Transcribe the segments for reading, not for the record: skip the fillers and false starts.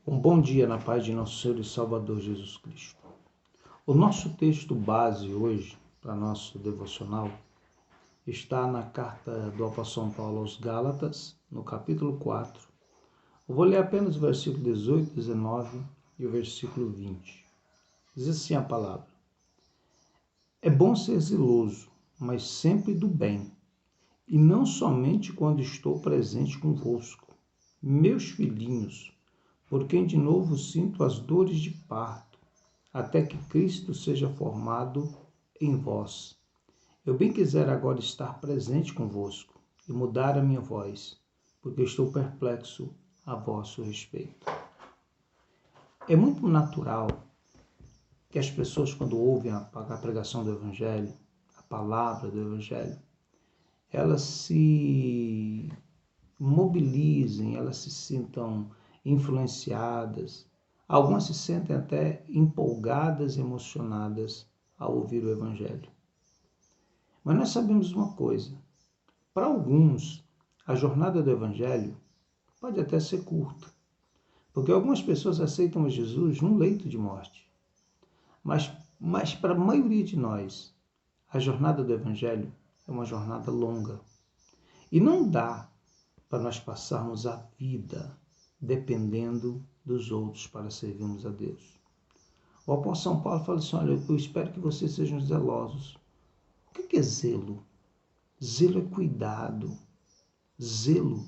Um bom dia na paz de nosso Senhor e Salvador Jesus Cristo. O nosso texto base hoje, para nosso devocional, está na carta do apóstolo Paulo aos Gálatas, no capítulo 4. Eu vou ler apenas o versículo 18, 19 e o versículo 20. Diz assim a palavra: É bom ser zeloso, mas sempre do bem, e não somente quando estou presente convosco, meus filhinhos, por quem de novo sinto as dores de parto, até que Cristo seja formado em vós. Eu bem quiser agora estar presente convosco e mudar a minha voz, porque estou perplexo a vosso respeito. É muito natural que as pessoas, quando ouvem a pregação do Evangelho, a palavra do Evangelho, elas se mobilizem, elas se sintam influenciadas. Algumas se sentem até empolgadas, emocionadas ao ouvir o Evangelho. Mas nós sabemos uma coisa: para alguns, a jornada do Evangelho pode até ser curta, porque algumas pessoas aceitam a Jesus num leito de morte. Mas para a maioria de nós, a jornada do Evangelho é uma jornada longa. E não dá para nós passarmos a vida dependendo dos outros para servirmos a Deus. O apóstolo São Paulo fala assim: olha, eu espero que vocês sejam zelosos. O que é zelo? Zelo é cuidado. Zelo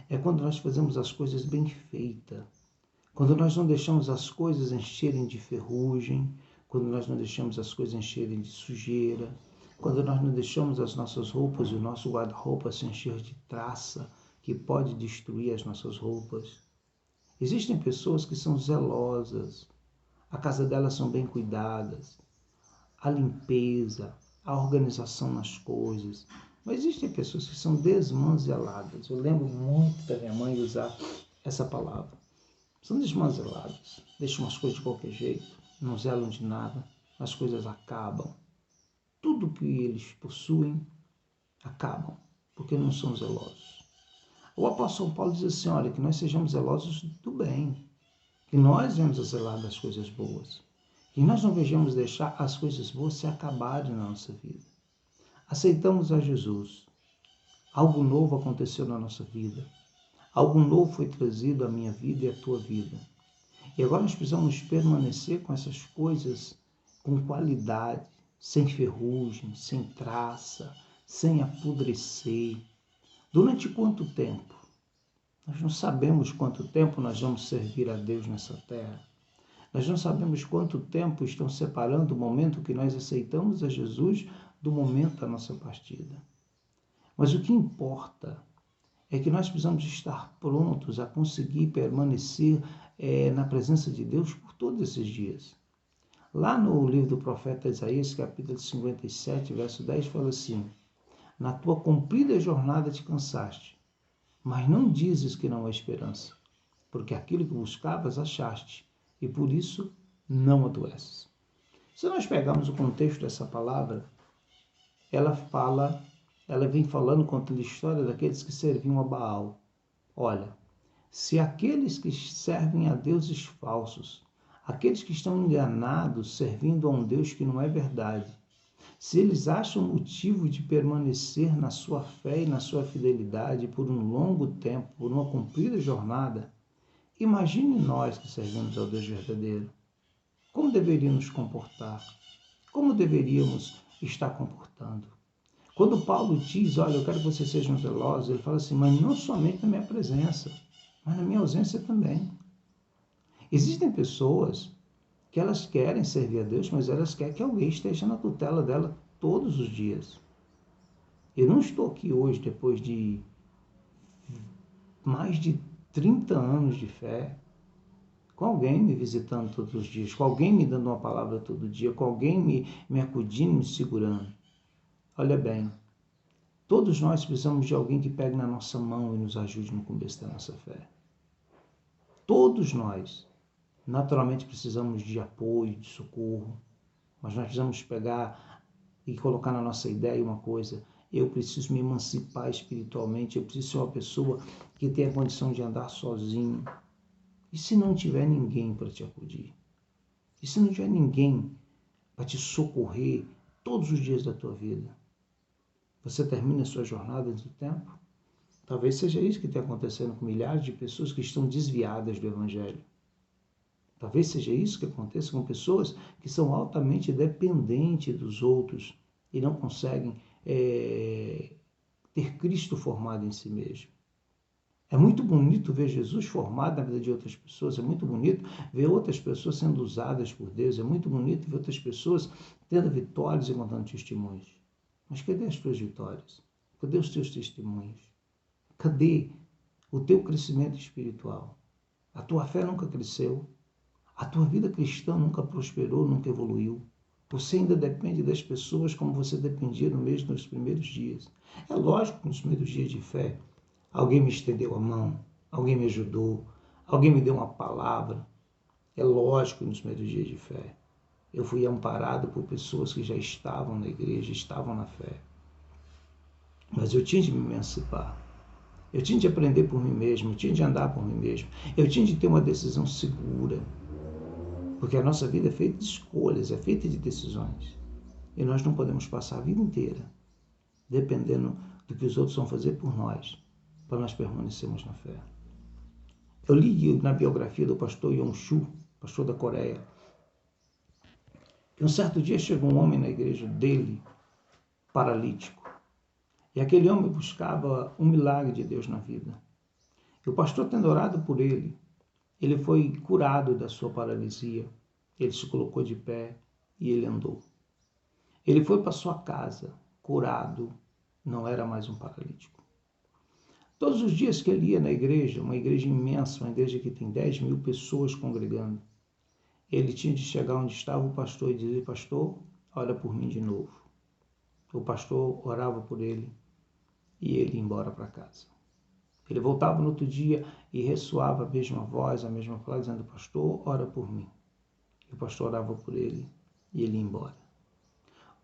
é quando nós fazemos as coisas bem feitas, quando nós não deixamos as coisas encherem de ferrugem, quando nós não deixamos as coisas encherem de sujeira, quando nós não deixamos as nossas roupas e o nosso guarda-roupa se encher de traça, que pode destruir as nossas roupas. Existem pessoas que são zelosas, a casa delas são bem cuidadas, a limpeza, a organização nas coisas. Mas existem pessoas que são desmanzeladas. Eu lembro muito da minha mãe usar essa palavra. São desmanzeladas, deixam as coisas de qualquer jeito, não zelam de nada, as coisas acabam. Tudo que eles possuem acabam, porque não são zelosos. O apóstolo Paulo diz assim: olha, que nós sejamos zelosos do bem, que nós venhamos a zelar das coisas boas, que nós não vejamos deixar as coisas boas se acabarem na nossa vida. Aceitamos a Jesus, algo novo aconteceu na nossa vida, algo novo foi trazido à minha vida e à tua vida. E agora nós precisamos permanecer com essas coisas com qualidade, sem ferrugem, sem traça, sem apodrecer. Durante quanto tempo? Nós não sabemos quanto tempo nós vamos servir a Deus nessa terra. Nós não sabemos quanto tempo estão separando o momento que nós aceitamos a Jesus do momento da nossa partida. Mas o que importa é que nós precisamos estar prontos a conseguir permanecer na presença de Deus por todos esses dias. Lá no livro do profeta Isaías, capítulo 57, verso 10, fala assim: na tua comprida jornada te cansaste, mas não dizes que não há esperança, porque aquilo que buscavas achaste, e por isso não adoeces. Se nós pegarmos o contexto dessa palavra, ela vem falando, contando a história daqueles que serviam a Baal. Olha, se aqueles que servem a deuses falsos, aqueles que estão enganados servindo a um Deus que não é verdade, se eles acham motivo de permanecer na sua fé e na sua fidelidade por um longo tempo, por uma comprida jornada, imagine nós que servimos ao Deus verdadeiro. Como deveríamos nos comportar? Como deveríamos estar comportando? Quando Paulo diz, olha, eu quero que vocês sejam zelosos, ele fala assim, mas não somente na minha presença, mas na minha ausência também. Existem pessoas que elas querem servir a Deus, mas elas querem que alguém esteja na tutela dela todos os dias. Eu não estou aqui hoje, depois de mais de 30 anos de fé, com alguém me visitando todos os dias, com alguém me dando uma palavra todo dia, com alguém me acudindo, me segurando. Olha bem, todos nós precisamos de alguém que pegue na nossa mão e nos ajude no começo da nossa fé. Todos nós, naturalmente, precisamos de apoio, de socorro, mas nós precisamos pegar e colocar na nossa ideia uma coisa: eu preciso me emancipar espiritualmente, eu preciso ser uma pessoa que tenha condição de andar sozinho. E se não tiver ninguém para te acudir? E se não tiver ninguém para te socorrer todos os dias da tua vida? Você termina a sua jornada antes do tempo? Talvez seja isso que está acontecendo com milhares de pessoas que estão desviadas do Evangelho. Talvez seja isso que aconteça com pessoas que são altamente dependentes dos outros e não conseguem ter Cristo formado em si mesmo. É muito bonito ver Jesus formado na vida de outras pessoas, é muito bonito ver outras pessoas sendo usadas por Deus, é muito bonito ver outras pessoas tendo vitórias e contando testemunhos. Mas cadê as tuas vitórias? Cadê os teus testemunhos? Cadê o teu crescimento espiritual? A tua fé nunca cresceu, a tua vida cristã nunca prosperou, nunca evoluiu. Você ainda depende das pessoas como você dependia nos primeiros dias. É lógico que nos primeiros dias de fé, alguém me estendeu a mão, alguém me ajudou, alguém me deu uma palavra. É lógico que nos primeiros dias de fé, eu fui amparado por pessoas que já estavam na igreja, estavam na fé. Mas eu tinha de me emancipar. Eu tinha de aprender por mim mesmo, eu tinha de andar por mim mesmo. Eu tinha de ter uma decisão segura. Porque a nossa vida é feita de escolhas, é feita de decisões. E nós não podemos passar a vida inteira dependendo do que os outros vão fazer por nós, para nós permanecermos na fé. Eu li na biografia do pastor Yong-Soo, pastor da Coreia, que um certo dia chegou um homem na igreja dele, paralítico. E aquele homem buscava um milagre de Deus na vida. E o pastor, tendo orado por ele, ele foi curado da sua paralisia. Ele se colocou de pé e ele andou. Ele foi para sua casa, curado, não era mais um paralítico. Todos os dias que ele ia na igreja, uma igreja imensa, uma igreja que tem 10.000 pessoas congregando, ele tinha de chegar onde estava o pastor e dizer: pastor, ora por mim de novo. O pastor orava por ele e ele ia embora para casa. Ele voltava no outro dia e ressoava a mesma voz, a mesma palavra, dizendo: pastor, ora por mim. E o pastor orava por ele e ele ia embora.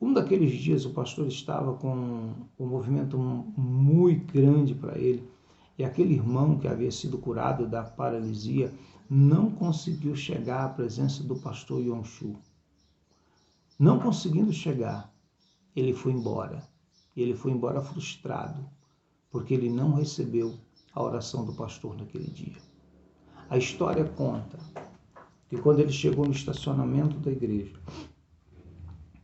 Um daqueles dias o pastor estava com um movimento muito grande para ele, e aquele irmão que havia sido curado da paralisia não conseguiu chegar à presença do pastor Yong-Soo. Não conseguindo chegar, ele foi embora. Ele foi embora frustrado, porque ele não recebeu a oração do pastor naquele dia. A história conta que quando ele chegou no estacionamento da igreja,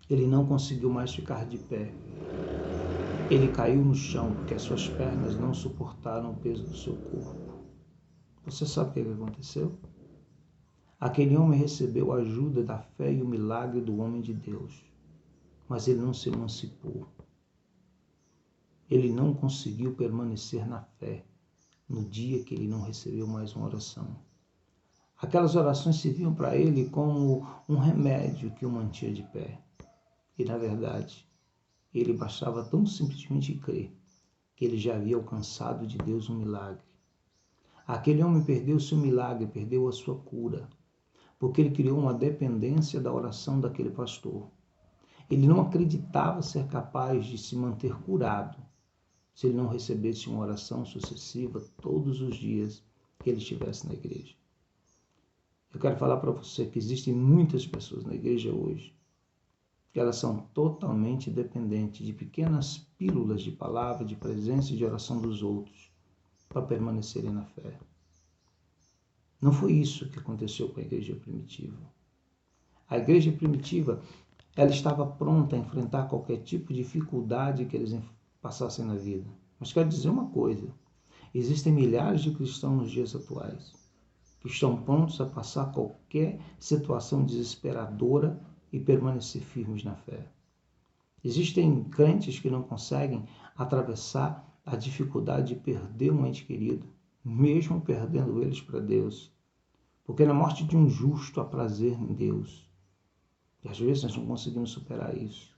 ele não conseguiu mais ficar de pé. Ele caiu no chão porque as suas pernas não suportaram o peso do seu corpo. Você sabe o que aconteceu? Aquele homem recebeu a ajuda da fé e o milagre do homem de Deus, mas ele não se emancipou. Ele não conseguiu permanecer na fé no dia que ele não recebeu mais uma oração. Aquelas orações serviam para ele como um remédio que o mantinha de pé. E, na verdade, ele bastava tão simplesmente crer que ele já havia alcançado de Deus um milagre. Aquele homem perdeu o seu milagre, perdeu a sua cura, porque ele criou uma dependência da oração daquele pastor. Ele não acreditava ser capaz de se manter curado se ele não recebesse uma oração sucessiva todos os dias que ele estivesse na igreja. Eu quero falar para você que existem muitas pessoas na igreja hoje que elas são totalmente dependentes de pequenas pílulas de palavra, de presença e de oração dos outros para permanecerem na fé. Não foi isso que aconteceu com a igreja primitiva. A igreja primitiva, ela estava pronta a enfrentar qualquer tipo de dificuldade que eles passassem na vida. Mas quero dizer uma coisa: existem milhares de cristãos nos dias atuais que estão prontos a passar qualquer situação desesperadora e permanecer firmes na fé. Existem crentes que não conseguem atravessar a dificuldade de perder um ente querido, mesmo perdendo eles para Deus. Porque na morte de um justo há prazer em Deus. E às vezes nós não conseguimos superar isso.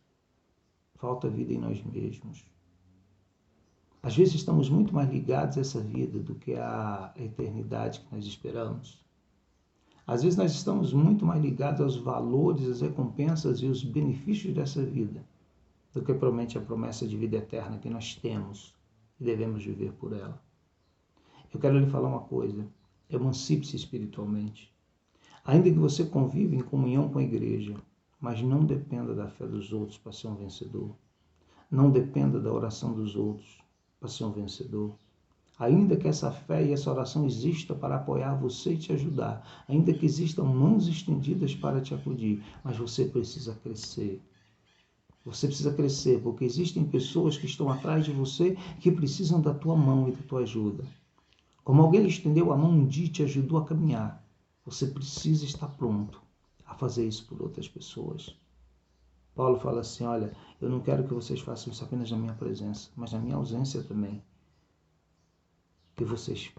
Falta vida em nós mesmos. Às vezes estamos muito mais ligados a essa vida do que à eternidade que nós esperamos. Às vezes nós estamos muito mais ligados aos valores, às recompensas e os benefícios dessa vida do que promete a promessa de vida eterna que nós temos e devemos viver por ela. Eu quero lhe falar uma coisa: Emancipe-se espiritualmente. Ainda que você conviva em comunhão com a igreja, mas não dependa da fé dos outros para ser um vencedor. Não dependa da oração dos outros para ser um vencedor. Ainda que essa fé e essa oração exista para apoiar você e te ajudar, ainda que existam mãos estendidas para te acudir, mas você precisa crescer. Você precisa crescer, porque existem pessoas que estão atrás de você que precisam da tua mão e da tua ajuda. Como alguém lhe estendeu a mão um dia e te ajudou a caminhar, você precisa estar pronto a fazer isso por outras pessoas. Paulo fala assim, olha, eu não quero que vocês façam isso apenas na minha presença, mas na minha ausência também. Que vocês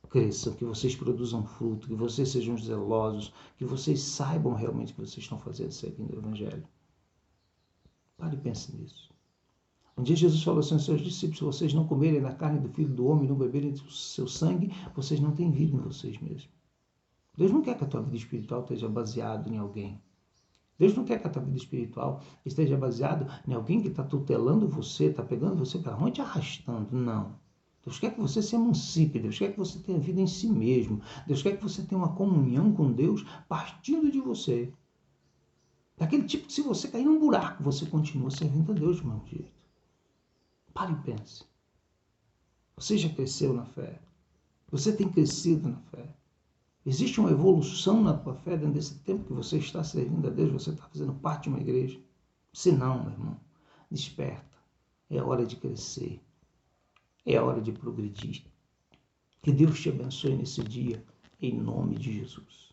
cresçam, que vocês produzam fruto, que vocês sejam zelosos, que vocês saibam realmente o que vocês estão fazendo seguindo o Evangelho. Pare e pense nisso. Um dia Jesus falou assim aos seus discípulos, se vocês não comerem da carne do Filho do Homem e não beberem do seu sangue, vocês não têm vida em vocês mesmos. Deus não quer que a tua vida espiritual esteja baseada em alguém. Deus não quer que a tua vida espiritual esteja baseada em alguém que está tutelando você, está pegando você pela mão e te arrastando. Não. Deus quer que você se emancipe, Deus quer que você tenha vida em si mesmo. Deus quer que você tenha uma comunhão com Deus partindo de você. Daquele tipo que se você cair num buraco, você continua servindo a Deus do mesmo jeito. Pare e pense. Você já cresceu na fé. Você tem crescido na fé. Existe uma evolução na tua fé dentro desse tempo que você está servindo a Deus, você está fazendo parte de uma igreja. Se não, meu irmão, desperta. É hora de crescer. É hora de progredir. Que Deus te abençoe nesse dia, em nome de Jesus.